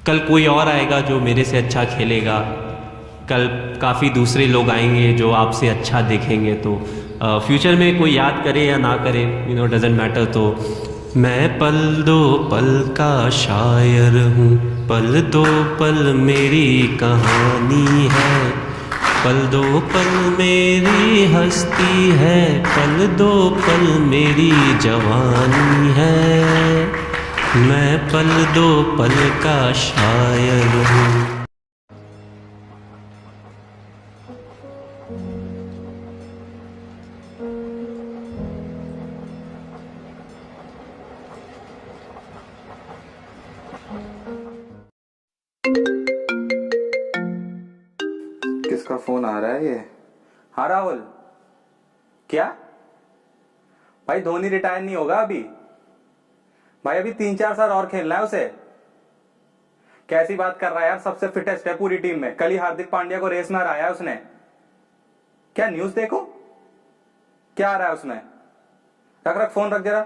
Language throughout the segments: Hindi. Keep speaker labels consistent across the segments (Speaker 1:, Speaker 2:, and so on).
Speaker 1: कल कोई और आएगा जो मेरे से अच्छा खेलेगा, कल काफ़ी दूसरे लोग आएंगे जो आपसे अच्छा देखेंगे। तो फ्यूचर में कोई याद करे या ना करे, डजेंट मैटर। तो मैं पल दो पल का शायर हूँ, पल दो पल मेरी कहानी है, पल दो पल मेरी हस्ती है, पल दो पल मेरी जवानी है, मैं पल दो पल का शायर हूँ।
Speaker 2: किसका फोन आ रहा है ये? हाँ राहुल, क्या भाई? धोनी रिटायर नहीं होगा अभी भाई, अभी 3-4 साल और खेलना है उसे। कैसी बात कर रहा है यार, सबसे फिटेस्ट है पूरी टीम में। कल ही हार्दिक पांड्या को रेस में हराया है उसने। क्या न्यूज देखो, क्या आ रहा है उसमें? रख रख फोन, रख जरा।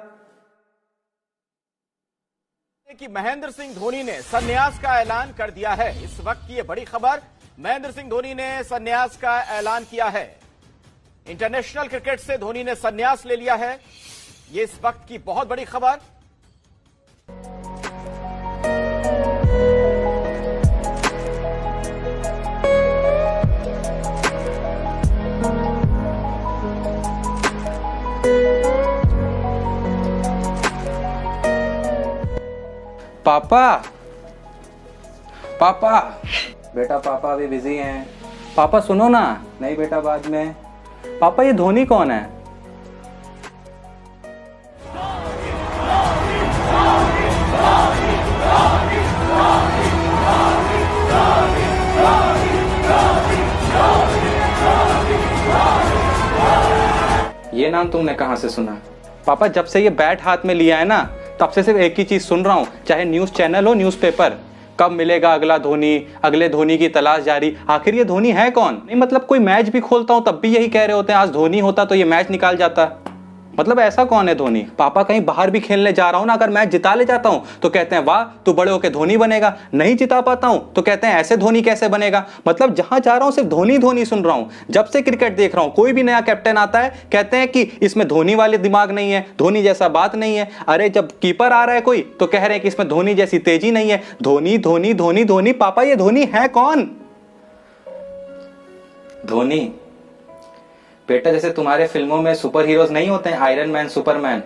Speaker 3: कि महेंद्र सिंह धोनी ने संन्यास का ऐलान कर दिया है। इस वक्त की ये बड़ी खबर, महेंद्र सिंह धोनी ने संन्यास का ऐलान किया है। इंटरनेशनल क्रिकेट से धोनी ने संन्यास ले लिया है। ये इस वक्त की बहुत बड़ी खबर।
Speaker 2: पापा, पापा, बेटा पापा अभी बिजी हैं। पापा सुनो ना। नहीं बेटा, बाद में। पापा ये धोनी कौन है? ये नाम तुमने कहां से सुना? पापा जब से ये बैट हाथ में लिया है ना, तब से सिर्फ एक ही चीज सुन रहा हूं, चाहे न्यूज चैनल हो, न्यूज़पेपर, कब मिलेगा अगला धोनी, अगले धोनी की तलाश जारी। आखिर ये धोनी है कौन? नहीं मतलब कोई मैच भी खोलता हूं तब भी यही कह रहे होते हैं आज धोनी होता तो ये मैच निकाल जाता। मतलब ऐसा कौन है धोनी? पापा कहीं बाहर भी खेलने जा रहा हूं ना, अगर मैच जिता ले जाता हूं तो कहते हैं वाह तू बड़े होके धोनी बनेगा। नहीं जिता पाता हूं तो कहते हैं ऐसे धोनी कैसे बनेगा। मतलब जहां जा रहा हूं सिर्फ धोनी धोनी सुन रहा हूं। जब से क्रिकेट देख रहा हूं कोई भी नया कैप्टन आता है कहते हैं कि इसमें धोनी वाले दिमाग नहीं है, धोनी जैसा बात नहीं है। अरे जब कीपर आ रहा है कोई तो कह रहे हैं कि इसमें धोनी जैसी तेजी नहीं है। धोनी धोनी धोनी धोनी। पापा ये धोनी है कौन? धोनी बेटा जैसे तुम्हारे फिल्मों में सुपर हीरोज नहीं होते हैं, आयरन मैन, सुपरमैन,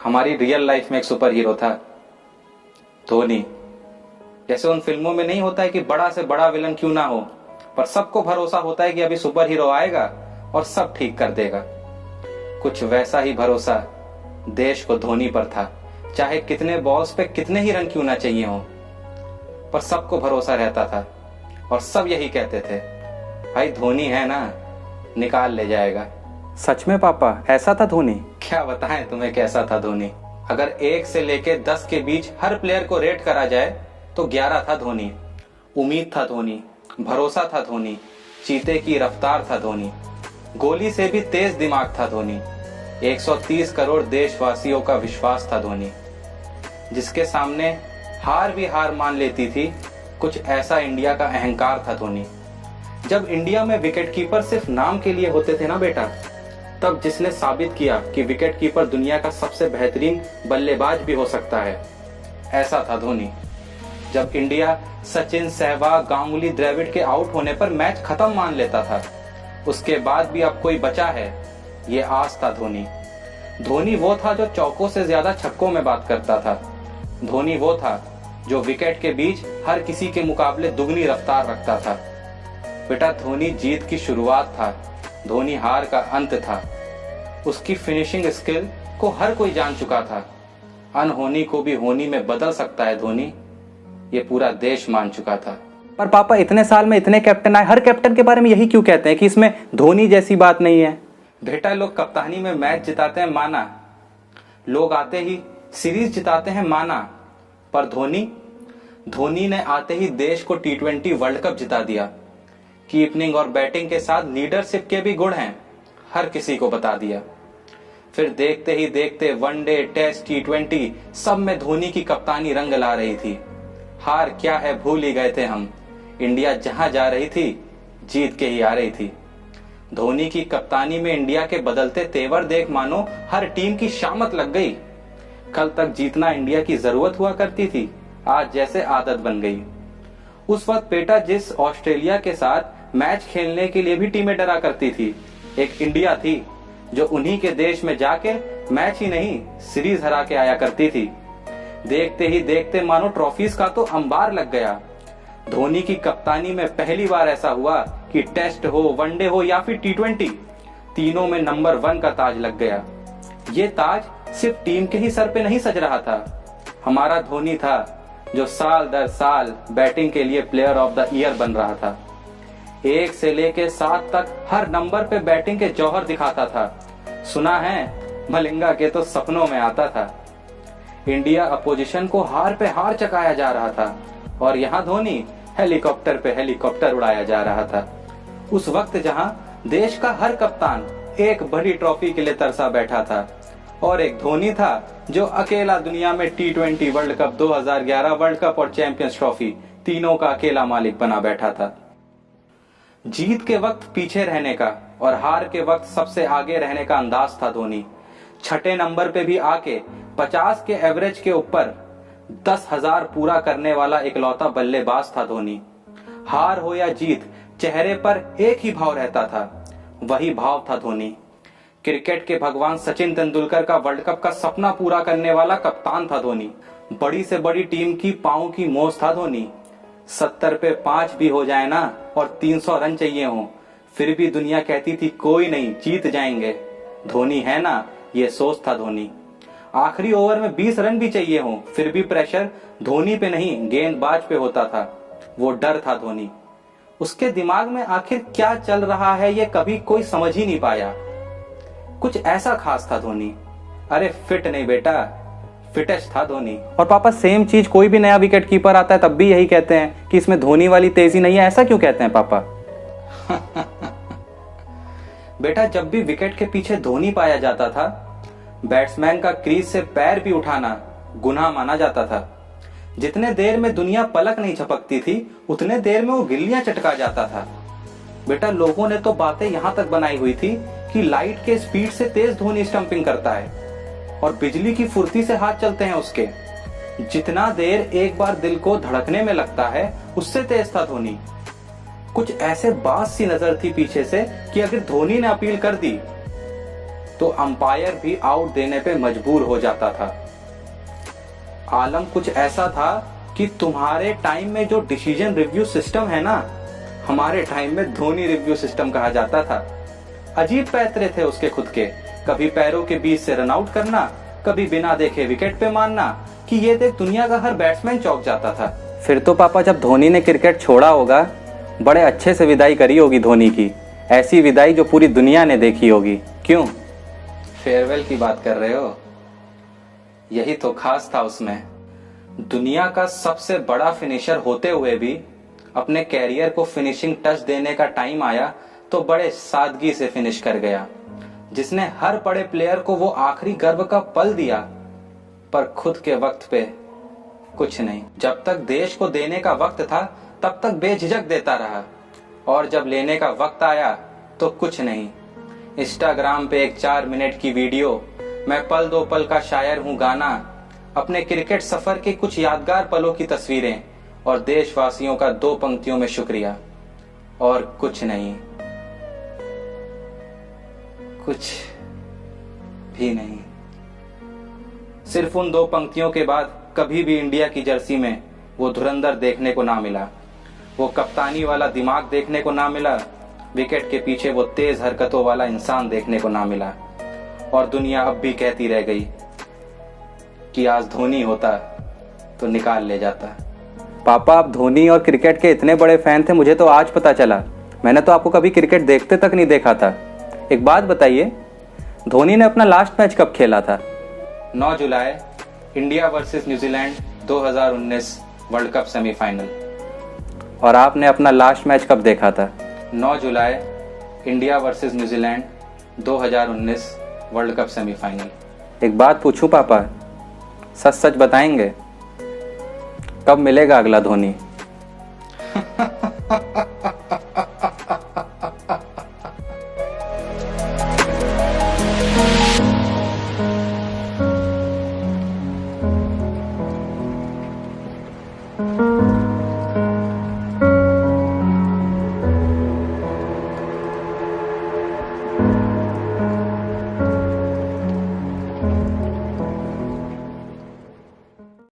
Speaker 2: हमारी रियल लाइफ में एक सुपर हीरो था धोनी। जैसे उन फिल्मों में नहीं होता है कि बड़ा से बड़ा विलन क्यों ना हो, पर सबको भरोसा होता है कि अभी सुपर हीरो आएगा और सब ठीक कर देगा। कुछ वैसा ही भरोसा देश को धोनी पर था। चाहे कितने बॉल्स पे कितने ही रन क्यों ना चाहिए हो, पर सबको भरोसा रहता था और सब यही कहते थे भाई धोनी है ना, निकाल ले जाएगा। सच में पापा ऐसा था धोनी? क्या बताएं तुम्हें कैसा था धोनी। अगर 1 से लेके 10 के बीच हर प्लेयर को रेट करा जाए तो 11 था धोनी। उम्मीद था धोनी, भरोसा था धोनी, चीते की रफ्तार था धोनी, गोली से भी तेज दिमाग था धोनी, 130 करोड़ देशवासियों का विश्वास था धोनी, जिसके सामने हार भी हार मान लेती थी। कुछ ऐसा इंडिया का अहंकार था धोनी। जब इंडिया में विकेट कीपर सिर्फ नाम के लिए होते थे ना बेटा, तब जिसने साबित किया कि विकेट कीपर दुनिया का सबसे बेहतरीन बल्लेबाज भी हो सकता है, ऐसा था धोनी। जब इंडिया सचिन, सहवाग, गांगुली, द्रविड़ के आउट होने पर मैच खत्म मान लेता था, उसके बाद भी अब कोई बचा है, ये आस था धोनी। धोनी वो था जो चौकों से ज्यादा छक्कों में बात करता था। धोनी वो था जो विकेट के बीच हर किसी के मुकाबले दुगनी रफ्तार रखता था। बेटा धोनी जीत की शुरुआत था, धोनी हार का अंत था। उसकी फिनिशिंग स्किल को हर कोई जान चुका था। अनहोनी को भी होनी में बदल सकता है धोनी, ये पूरा देश मान चुका था। पर पापा इतने साल में इतने कैप्टन आए, हर कैप्टन के बारे में यही क्यों कहते हैं कि इसमें धोनी जैसी बात नहीं है? बेटा लोग कप्तानी में मैच जिताते हैं माना, लोग आते ही सीरीज जिताते हैं माना, पर धोनी ने आते ही देश को T20 वर्ल्ड कप जिता दिया। कीपिंग और बैटिंग के साथ लीडरशिप के भी गुण हैं, हर किसी को बता दिया। फिर देखते ही देखते वनडे, टेस्ट, T20 सब में धोनी की कप्तानी रंग ला रही थी। हार क्या है भूल ही गए थे हम, इंडिया जहां जा रही थी जीत के ही आ रही थी। धोनी की कप्तानी में इंडिया के बदलते तेवर देख मानो हर टीम की शामत लग गई। कल तक जीतना इंडिया की जरूरत हुआ करती थी, आज जैसे आदत बन गई। उस वक्त बेटा जिस ऑस्ट्रेलिया के साथ मैच खेलने के लिए भी टीमें डरा करती थी, एक इंडिया थी जो उन्हीं के देश में जाके मैच ही नहीं सीरीज हरा के आया करती थी। देखते ही देखते मानो ट्रॉफीज का तो अंबार लग गया। धोनी की कप्तानी में पहली बार ऐसा हुआ कि टेस्ट हो, वनडे हो या फिर T20, तीनों में नंबर 1 का ताज लग गया। ये ताज सिर्फ टीम के ही सर पे नहीं सज रहा था, हमारा धोनी था जो साल दर साल बैटिंग के लिए प्लेयर ऑफ द ईयर बन रहा था। 1 से लेके 7 तक हर नंबर पे बैटिंग के जौहर दिखाता था। सुना है मलिंगा के तो सपनों में आता था। इंडिया अपोजिशन को हार पे हार चकाया जा रहा था और यहाँ धोनी हेलीकॉप्टर पे हेलीकॉप्टर उड़ाया जा रहा था। उस वक्त जहां देश का हर कप्तान एक बड़ी ट्रॉफी के लिए तरसा बैठा था और एक धोनी था जो अकेला दुनिया में T20 world cup, 2011 world cup और चैंपियंस ट्रॉफी तीनों का अकेला मालिक बना बैठा था। जीत के वक्त पीछे रहने का और हार के वक्त सबसे आगे रहने का अंदाज था धोनी। छठे नंबर पे भी आके 50 के एवरेज के ऊपर 10,000 पूरा करने वाला इकलौता बल्लेबाज था धोनी। हार हो या जीत, चेहरे पर एक ही भाव रहता था, वही भाव था धोनी। क्रिकेट के भगवान सचिन तेंदुलकर का वर्ल्ड कप का सपना पूरा करने वाला कप्तान था धोनी। बड़ी से बड़ी टीम की पांव की मोच था धोनी। 70 पे 5 भी हो जाए ना और 300 रन चाहिए हो, फिर भी दुनिया कहती थी कोई नहीं, जीत जाएंगे। धोनी है ना, ये सोच था धोनी। आखिरी ओवर में 20 रन भी चाहिए हो, फिर भी प्रेशर धोनी पे नहीं गेंदबाज पे होता था। वो डर था धोनी। उसके दिमाग में आखिर क्या चल रहा है ये कभी कोई समझ ही नहीं पाया। कुछ ऐसा खास था धोनी। अरे फिट नहीं बेटा, फिटेस्ट था धोनी। और पापा सेम चीज कोई भी नया विकेट कीपर आता है तब भी यही कहते हैं कि इसमें धोनी वाली तेजी नहीं है, ऐसा क्यों कहते हैं पापा? बेटा जब भी विकेट के पीछे धोनी पाया जाता था, बैट्समैन का क्रीज से पैर भी उठाना गुनाह माना जाता था। जितने देर में दुनिया पलक नहीं झपकती थी, उतने देर में वो गिल्लियां चटका जाता था। बेटा लोगों ने तो बातें यहां तक बनाई हुई थी कि लाइट के स्पीड से तेज धोनी स्टंपिंग करता है और बिजली की फुर्ती से हाथ चलते हैं उसके। जितना देर एक बार दिल को धड़कने में लगता है, उससे तेज था धोनी। कुछ ऐसे बात सी नजर थी पीछे से कि अगर धोनी ने अपील कर दी तो अंपायर भी आउट देने पे मजबूर हो जाता था। आलम कुछ ऐसा था कि तुम्हारे टाइम में जो डिसीजन रिव्यू सिस्टम है ना, हमारे टाइम में धोनी रिव्यू सिस्टम कहा जाता था। अजीब पैतरे थे उसके खुद के, कभी पैरों के बीच से रन आउट करना, कभी बिना देखे विकेट पे मारना कि ये देख दुनिया का हर बैट्समैन चौंक जाता था। फिर तो पापा जब धोनी ने क्रिकेट छोड़ा होगा, बड़े अच्छे से विदाई करी होगी धोनी की, ऐसी विदाई जो पूरी दुनिया ने देखी होगी। क्यों फेयरवेल की बात कर रहे हो? यही तो खास था उसमें। दुनिया का सबसे बड़ा फिनिशर होते हुए भी अपने कैरियर को फिनिशिंग टच देने का टाइम आया तो बड़े सादगी से फिनिश कर गया। जिसने हर बड़े प्लेयर को वो आखिरी गर्व का पल दिया, पर खुद के वक्त पे कुछ नहीं। जब तक देश को देने का वक्त था तब तक बेझिझक देता रहा, और जब लेने का वक्त आया तो कुछ नहीं। इंस्टाग्राम पे एक 4 मिनट की वीडियो, मैं पल दो पल का शायर हूं गाना, अपने क्रिकेट सफर के कुछ यादगार पलों की तस्वीरें और देशवासियों का 2 पंक्तियों में शुक्रिया, और कुछ नहीं, कुछ भी नहीं। सिर्फ उन 2 पंक्तियों के बाद कभी भी इंडिया की जर्सी में वो धुरंधर देखने को ना मिला, वो कप्तानी वाला दिमाग देखने को ना मिला, विकेट के पीछे वो तेज हरकतों वाला इंसान देखने को ना मिला। और दुनिया अब भी कहती रह गई कि आज धोनी होता तो निकाल ले जाता। पापा आप धोनी और क्रिकेट के इतने बड़े फैन थे, मुझे तो आज पता चला। मैंने तो आपको कभी क्रिकेट देखते तक नहीं देखा था। एक बात बताइए, धोनी ने अपना लास्ट मैच कब खेला था? 9 जुलाई India versus New Zealand 2019 world cup semifinal. और आपने अपना लास्ट मैच कब देखा था? 9 जुलाई India versus New Zealand 2019 world cup semifinal. एक बात पूछूं पापा, सच सच बताएंगे, कब मिलेगा अगला धोनी?